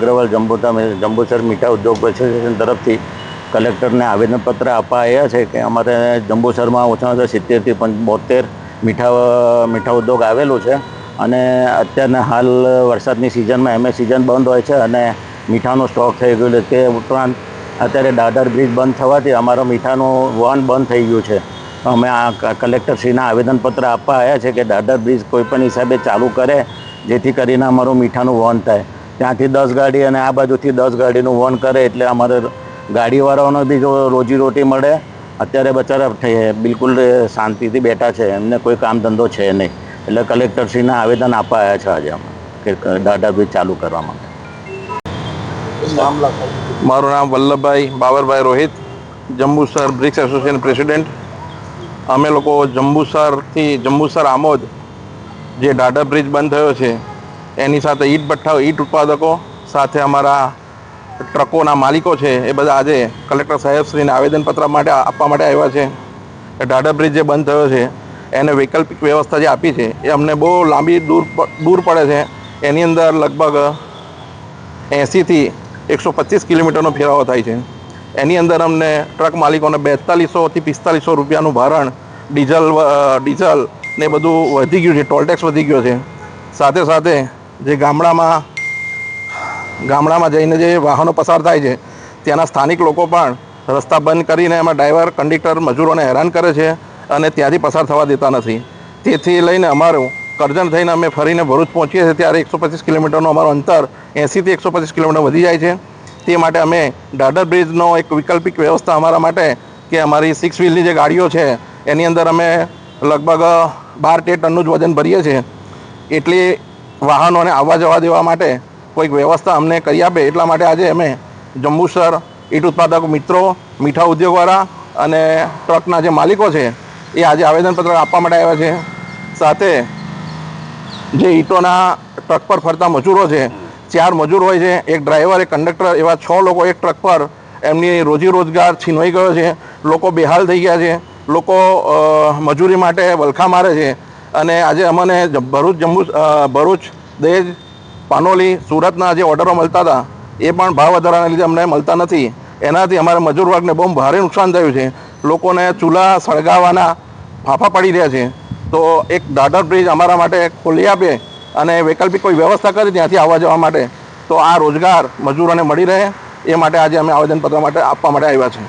અગ્રવાલ જંબુસર મીઠા ઉદ્યોગ એસોસિએશન તરફથી કલેક્ટરને આવેદનપત્ર આપવા આવ્યા છે કે અમારે જંબુસરમાં ઓછામાં ઓછા 70થી 72 મીઠા ઉદ્યોગ આવેલું છે અને અત્યારના હાલ વરસાદની સિઝનમાં એમએ સિઝન બંધ હોય છે અને મીઠાનો સ્ટોક થઈ ગયો છે. તે ઉપરાંત અત્યારે દાદર બ્રિજ બંધ થવાથી અમારો મીઠાનું વહન બંધ થઈ ગયું છે. અમે આ કલેક્ટરશ્રીના આવેદનપત્ર આપવા આવ્યા છે કે દાદર બ્રિજ કોઈપણ હિસાબે ચાલુ કરે જેથી કરીને અમારું મીઠાનું વહન થાય. ત્યાંથી 10 ગાડી અને આ બાજુથી 10 ગાડીનું વહન કરે એટલે અમારે ગાડીવાળાઓને બી જો રોજીરોટી મળે. અત્યારે બચારા બિલકુલ શાંતિથી બેઠા છે, એમને કોઈ કામ ધંધો છે નહીં. એટલે કલેક્ટરશ્રીના આવેદન આપવા આવ્યા છે આજે અમે કે દાદર બ્રિજ ચાલુ કરવા માટે. મારું નામ Vallabhbhai Babarbhai Rohit, Jambusar bricks association president. અમે લોકો જંબુસર આમોદ જે દાદર બ્રિજ બંધ થયો છે એની સાથે ઈંટ ઉત્પાદકો સાથે અમારા ટ્રકોના માલિકો છે એ બધા આજે કલેક્ટર સાહેબશ્રીને આવેદનપત્ર આપવા માટે આવ્યા છે. દાદર બ્રિજ જે બંધ થયો છે એને વૈકલ્પિક વ્યવસ્થા જે આપી છે એ અમને બહુ લાંબી દૂર પડે છે. એની અંદર લગભગ 80થી 125 કિલોમીટરનો ફેરવો થાય છે. એની અંદર અમને ટ્રક માલિકોને 4200થી 4500 રૂપિયાનું ભારણ, ડીઝલ ને બધું વધી ગયું છે, ટોલટેક્સ વધી ગયો છે. સાથે સાથે જે ગામડામાં જઈને જે વાહનો પસાર થાય છે ત્યાંના સ્થાનિક લોકો પણ રસ્તા બંધ કરીને એમાં ડ્રાઈવર, કંડક્ટર, મજૂરોને હેરાન કરે છે અને ત્યાંથી પસાર થવા દેતા નથી. તેથી લઈને અમારું કરજણ થઈને અમે ફરીને ભરૂચ પહોંચીએ છીએ ત્યારે 125 કિલોમીટરનું અમારું અંતર 80થી 125 કિલોમીટર વધી જાય છે. તે માટે અમે દાદર બ્રિજનો એક વૈકલ્પિક વ્યવસ્થા અમારા માટે કે અમારી 6 વ્હીલની જે ગાડીઓ છે એની અંદર અમે લગભગ 12-13 ટનનું જ વજન ભરીએ છીએ. એટલી વાહનોને આવવા જવા દેવા માટે કોઈક વ્યવસ્થા અમને કરી આપે એટલા માટે આજે અમે જંબુસર ઈંટ ઉત્પાદક મિત્રો, મીઠા ઉદ્યોગવાળા અને ટ્રકના જે માલિકો છે એ આજે આવેદનપત્ર આપવા માટે આવ્યા છે. સાથે જે ઈંટોના ટ્રક પર ફરતા મજૂરો છે, 4 મજૂર હોય છે, એક ડ્રાઈવર, એક કંડક્ટર, એવા 6 લોકો એક ટ્રક પર, એમની રોજીરોજગાર છીનવાઈ ગયો છે. લોકો બેહાલ થઈ ગયા છે. લોકો મજૂરી માટે વલખા મારે છે અને આજે અમને ભરૂચ, દહેજ, પાનોલી, સુરતના જે ઓર્ડરો મળતા હતા એ પણ ભાવ વધારાના લીધે અમને મળતા નથી. એનાથી અમારા મજૂર વર્ગને બહુ ભારે નુકસાન થયું છે. લોકોને ચૂલા સળગાવવાના ફાંફા પડી રહ્યા છે. તો એક દાદર બ્રિજ અમારા માટે ખોલી આપે અને વૈકલ્પિક કોઈ વ્યવસ્થા કરી ત્યાંથી આવવા જવા માટે, તો આ રોજગાર મજૂરોને મળી રહે એ માટે આજે અમે આવેદનપત્ર આપવા માટે આવ્યા છે.